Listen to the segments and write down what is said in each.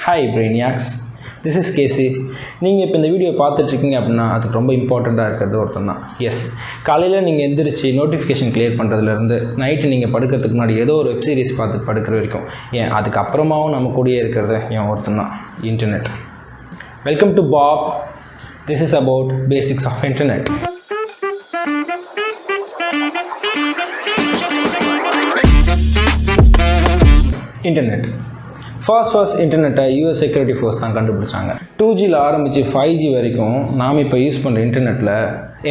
Hi Brainiacs, this is Casey. நீங்கள் இப்போ இந்த வீடியோ பார்த்துட்ருக்கீங்க அப்படின்னா அதுக்கு ரொம்ப இம்பார்ட்டண்ட்டாக இருக்கிறது ஒருத்தன் தான். எஸ், காலையில் நீங்கள் எந்திரிச்சு நோட்டிஃபிகேஷன் கிளியர் பண்ணுறதுலேருந்து நைட்டு நீங்கள் படுக்கிறதுக்கு முன்னாடி ஏதோ ஒரு வெப் சீரிஸ் பார்த்து படுக்கிற வரைக்கும் ஏன் அதுக்கப்புறமாவும் நம்ம கூடயே இருக்கிறது ஏன் ஒருத்தன் தான், internet. Welcome to pop. This is about basics of internet. Internet first இன்டர்நெட்டை யூஎஸ் செக்யூரிட்டி ஃபோர்ஸ் தான் கண்டுபிடிச்சாங்க. 2Gயில் ஆரம்பித்து 5G வரைக்கும் நாம் இப்போ யூஸ் பண்ணுற இன்டர்நெட்டில்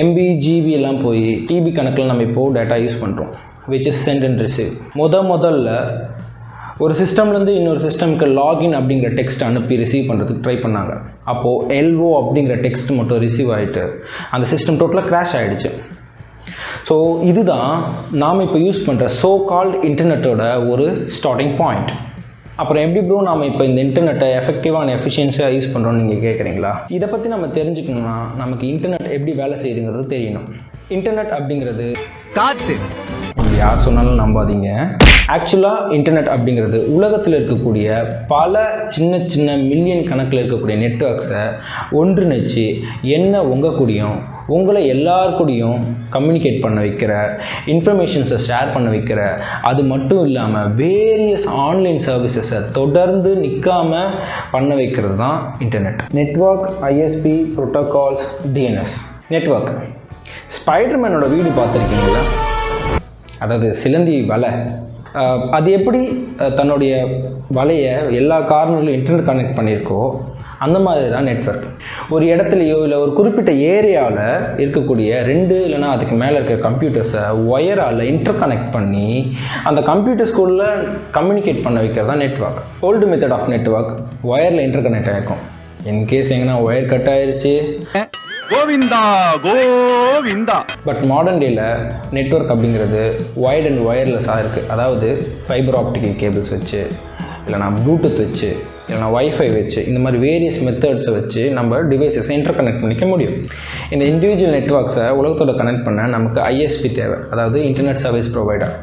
MB GB எல்லாம் போய் டிபி கணக்கில் நம்ம இப்போது டேட்டா யூஸ் பண்ணுறோம், which is sent and receive. முதல்ல ஒரு சிஸ்டம்லேருந்து இன்னொரு சிஸ்டமுக்கு லாகின் அப்படிங்கிற டெக்ஸ்ட் அனுப்பி ரிசீவ் பண்ணுறதுக்கு ட்ரை பண்ணாங்க. அப்போது LO அப்படிங்கிற டெக்ஸ்ட் மட்டும் ரிசீவ் ஆகிட்டு அந்த சிஸ்டம் டோட்டலாக க்ராஷ் ஆகிடுச்சு. ஸோ இதுதான் நாம் இப்போ யூஸ் பண்ணுற சோ கால்டு இன்டர்நெட்டோட ஒரு ஸ்டார்டிங் பாயிண்ட். அப்புறம் எப்படி ப்ரோ நாம் இப்போ இந்த இன்டர்நெட்டை எஃபெக்டிவாக அண்ட் எஃபிஷியன்ஸியாக யூஸ் பண்ணுறோன்னு நீங்கள் கேட்குறீங்களா? இதை பற்றி நம்ம தெரிஞ்சுக்கணும்னா நமக்கு இன்டர்நெட் எப்படி வேலை செய்யுதுங்கிறது தெரியணும். இன்டர்நெட் அப்படிங்கிறது காற்று, யார் சொன்னாலும் நம்பாதீங்க. ஆக்சுவலாக இன்டர்நெட் அப்படிங்கிறது உலகத்தில் இருக்கக்கூடிய பல சின்ன மில்லியன் கணக்கில் இருக்கக்கூடிய நெட்வொர்க்ஸை ஒன்றிணைச்சு உங்கள் கூடயும் உங்களை எல்லாருக்கூடையும் கம்யூனிகேட் பண்ண வைக்கிற, இன்ஃபர்மேஷன்ஸை ஷேர் பண்ண வைக்கிற, அது மட்டும் இல்லாமல் வேரியஸ் ஆன்லைன் சர்வீசஸை தொடர்ந்து நிற்காமல் பண்ண வைக்கிறது தான் internet. Network, ISP, protocols, DNS. Network, ஸ்பைடர்மேனோட வீடு பார்த்துருக்கீங்களா? அதாவது சிலந்தி வலை, அது எப்படி தன்னுடைய வலையை எல்லா கார்னர்லையும் இன்டர்நெட் கனெக்ட் பண்ணியிருக்கோ அந்த மாதிரி தான் நெட்வொர்க். ஒரு இடத்துலையோ இல்லை ஒரு குறிப்பிட்ட ஏரியாவில் இருக்கக்கூடிய 2 இல்லைனா அதுக்கு மேலே இருக்க கம்ப்யூட்டர்ஸை ஒயரால் இன்டர் கனெக்ட் பண்ணி அந்த கம்ப்யூட்டர்ஸ்குள்ளே கம்யூனிகேட் பண்ண வைக்கிறது தான் network. Old method of network ஒயரில் இன்டர் கனெக்ட் ஆகிருக்கும். இன்கேஸ் எங்கன்னா ஒயர் கட் ஆயிடுச்சு, கோவிந்தா கோவிந்தா. பட் மாடர்ன் டேயில் நெட்வொர்க் அப்படிங்கிறது ஒயர்ட் அண்ட் ஒயர்லெஸ்ஸாக இருக்குது. அதாவது ஃபைபர் ஆப்டிக்கல் கேபிள்ஸ் வச்சு, இல்லைனா ப்ளூடூத் வச்சு, இல்லைனா வைஃபை வச்சு, இந்த மாதிரி வேரியஸ் மெத்தட்ஸை வச்சு நம்ம டிவைஸஸை இன்டர் கனெக்ட் பண்ணிக்க முடியும். இந்த இண்டிவிஜுவல் நெட்வொர்க்ஸை உலகத்தோட கனெக்ட் பண்ண நமக்கு ISP தேவை, அதாவது இன்டர்நெட் சர்வீஸ் ப்ரொவைடர்.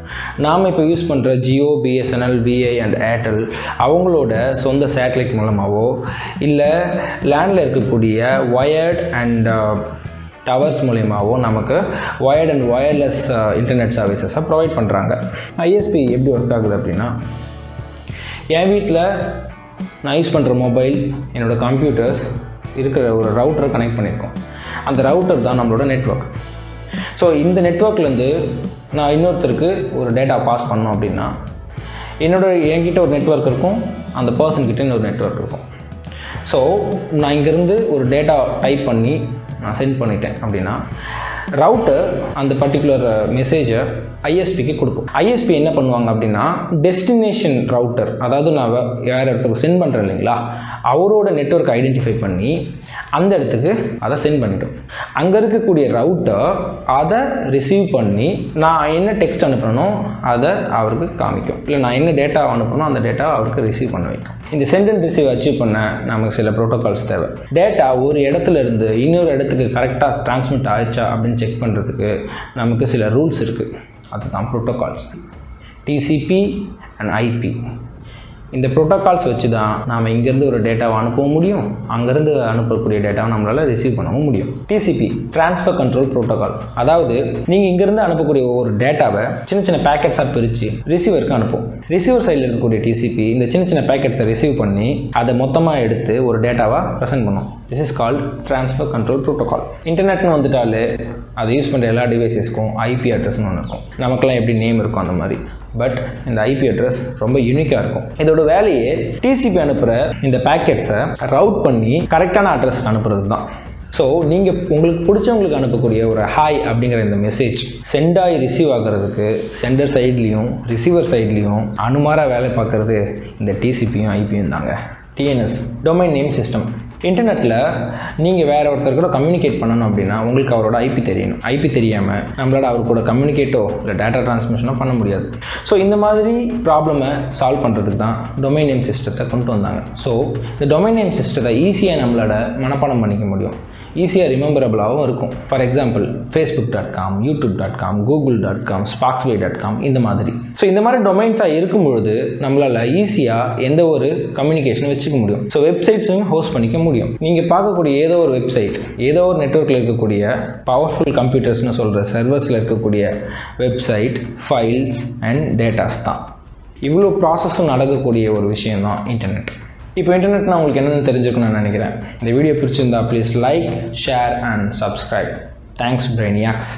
நாம் இப்போ யூஸ் பண்ணுற Jio, BSNL, VI and Airtel அவங்களோட சொந்த சேட்டலைட் மூலமாகவோ இல்லை லேண்டில் இருக்கக்கூடிய ஒயர்ட் அண்ட் டவர்ஸ் மூலியமாகவோ நமக்கு ஒயர்ட் அண்ட் ஒயர்லெஸ் இன்டர்நெட் சர்வீசஸை ப்ரொவைட் பண்ணுறாங்க. ISP எப்படி ஒர்க் ஆகுது அப்படின்னா, என் வீட்டில் நான் யூஸ் பண்ணுற மொபைல், என்னோடய கம்ப்யூட்டர்ஸ் இருக்கிற ஒரு ரவுட்டரை கனெக்ட் பண்ணியிருக்கோம். அந்த ரவுட்டர் தான் நம்மளோட நெட்வொர்க். ஸோ இந்த நெட்வொர்க்லேருந்து நான் இன்னொருத்தருக்கு ஒரு டேட்டா பாஸ் பண்ணோம் அப்படின்னா என்கிட்ட ஒரு நெட்வொர்க் இருக்கும், அந்த பர்சன்கிட்ட இன்னொரு நெட்வொர்க் இருக்கும். ஸோ நான் இங்கேருந்து ஒரு டேட்டா டைப் பண்ணி நான் சென்ட் பண்ணிட்டேன் அப்படின்னா ரவுட்டர் அந்த பர்டிகுலர் மெசேஜை ISPக்கு கொடுக்கும். ISP என்ன பண்ணுவாங்க அப்படின்னா டெஸ்டினேஷன் ரவுட்டர், அதாவது நான் வேறு இடத்துக்கு சென்ட் பண்ணுறேன் இல்லைங்களா, அவரோட நெட்வொர்க் ஐடென்டிஃபை பண்ணி அந்த இடத்துக்கு அதை சென்ட் பண்ணிட்டோம். அங்கே இருக்கக்கூடிய ரவுட்டர் அதை ரிசீவ் பண்ணி நான் என்ன டெக்ஸ்ட் அனுப்புகிறனோ அதை அவருக்கு காமிக்கும், இல்லை நான் என்ன டேட்டா அனுப்புகிறனோ அந்த டேட்டா அவருக்கு ரிசீவ் பண்ண வைக்கும். இந்த சென்ட் அண்ட் ரிசீவ் அச்சீவ் பண்ண நமக்கு சில ப்ரோட்டோகால்ஸ் தேவை. டேட்டா ஒரு இடத்துல இருந்து இன்னொரு இடத்துக்கு கரெக்டாக ட்ரான்ஸ்மிட் ஆயிடுச்சா அப்படின்னு செக் பண்ணுறதுக்கு நமக்கு சில ரூல்ஸ் இருக்குது, அதுதான் ப்ரோட்டோகால்ஸ். TCP and IP. இந்த ப்ரோட்டோகால்ஸ் வச்சு தான் நாம் இங்கேருந்து ஒரு டேட்டாவை அனுப்பவும் முடியும், அங்கேருந்து அனுப்பக்கூடிய டேட்டாவை நம்மளால் ரிசீவ் பண்ணவும் முடியும். TCP, transfer control protocol. அதாவது நீங்கள் இங்கேருந்து அனுப்பக்கூடிய ஒரு டேட்டாவை சின்ன பேக்கெட்ஸாக பிரித்து ரிசீவருக்கு அனுப்பும். ரிசீவர் சைடில் இருக்கக்கூடிய TCP இந்த சின்ன பேக்கெட்ஸை ரிசீவ் பண்ணி அதை மொத்தமாக எடுத்து ஒரு டேட்டாவாக ப்ரெசென்ட் பண்ணும். This is called transfer control protocol. இன்டர்நெட்னு வந்துட்டாலே அதை யூஸ் பண்ணுற எல்லா டிவைஸஸ்க்கும் IP அட்ரஸ்னு ஒன்று இருக்கும். நமக்கெல்லாம் எப்படி நேம் இருக்கும் அந்த மாதிரி. பட் இந்த IP அட்ரஸ் ரொம்ப யூனிக்காக இருக்கும். இதோட வேலையே TCP அனுப்புகிற இந்த பேக்கெட்ஸை ரவுட் பண்ணி கரெக்டான அட்ரஸுக்கு அனுப்புறது தான். ஸோ நீங்கள் உங்களுக்கு பிடிச்சவங்களுக்கு அனுப்பக்கூடிய ஒரு ஹாய் அப்படிங்கிற இந்த மெசேஜ் சென்ட் ஆகி ரிசீவ் ஆகிறதுக்கு சென்டர் சைட்லேயும் ரிசீவர் சைட்லேயும் அனுமாராக வேலை பார்க்குறது இந்த TCPயும் IPயும் தாங்க. TNS, domain name system. இன்டர்நெட்டில் நீங்கள் வேறு ஒருத்தர் கூட கம்யூனிகேட் பண்ணணும் அப்படின்னா உங்களுக்கு அவரோட IP தெரியணும். IP தெரியாமல் நம்மளால் அவர் கூட கம்யூனிகேட்டோ இல்லை டேட்டா ட்ரான்ஸ்மிஷனோ பண்ண முடியாது. ஸோ இந்த மாதிரி ப்ராப்ளமை சால்வ் பண்ணுறதுக்கு தான் டொமைன் நேம் சிஸ்டத்தை கொண்டு வந்தாங்க. ஸோ இந்த டொமைன் நேம் சிஸ்டத்தை ஈஸியாக நம்மளோட மனப்பாடம் பண்ணிக்க முடியும். ஈஸியாக ரிமெம்பரபிளாகவும் இருக்கும். For example facebook.com, youtube.com, google.com, sparksby.com இந்த மாதிரி. ஸோ இந்த மாதிரி டொமைன்ஸாக இருக்கும் பொழுது நம்மளால் ஈஸியாக எந்த ஒரு கம்யூனிகேஷனை வச்சுக்க முடியும். ஸோ வெப்சைட்ஸும் ஹோஸ்ட் பண்ணிக்க முடியும். நீங்கள் பார்க்கக்கூடிய ஏதோ ஒரு வெப்சைட், ஏதோ ஒரு நெட்வொர்க்கில் இருக்கக்கூடிய பவர்ஃபுல் கம்ப்யூட்டர்ஸ்னு சொல்கிற சர்வர்ஸில் இருக்கக்கூடிய வெப்சைட், ஃபைல்ஸ் அண்ட் டேட்டாஸ் தான். இவ்வளோ ப்ராசஸும் நடக்கக்கூடிய ஒரு விஷயம் தான் இன்டர்நெட். இப்போ இன்டர்நெட்னா உங்களுக்கு என்னென்னு தெரிஞ்சுக்கணும்னு நான் நினைக்கிறேன். இந்த வீடியோ பிடிச்சிருந்தா please like, share and subscribe. Thanks பிரைனியாக்ஸ்.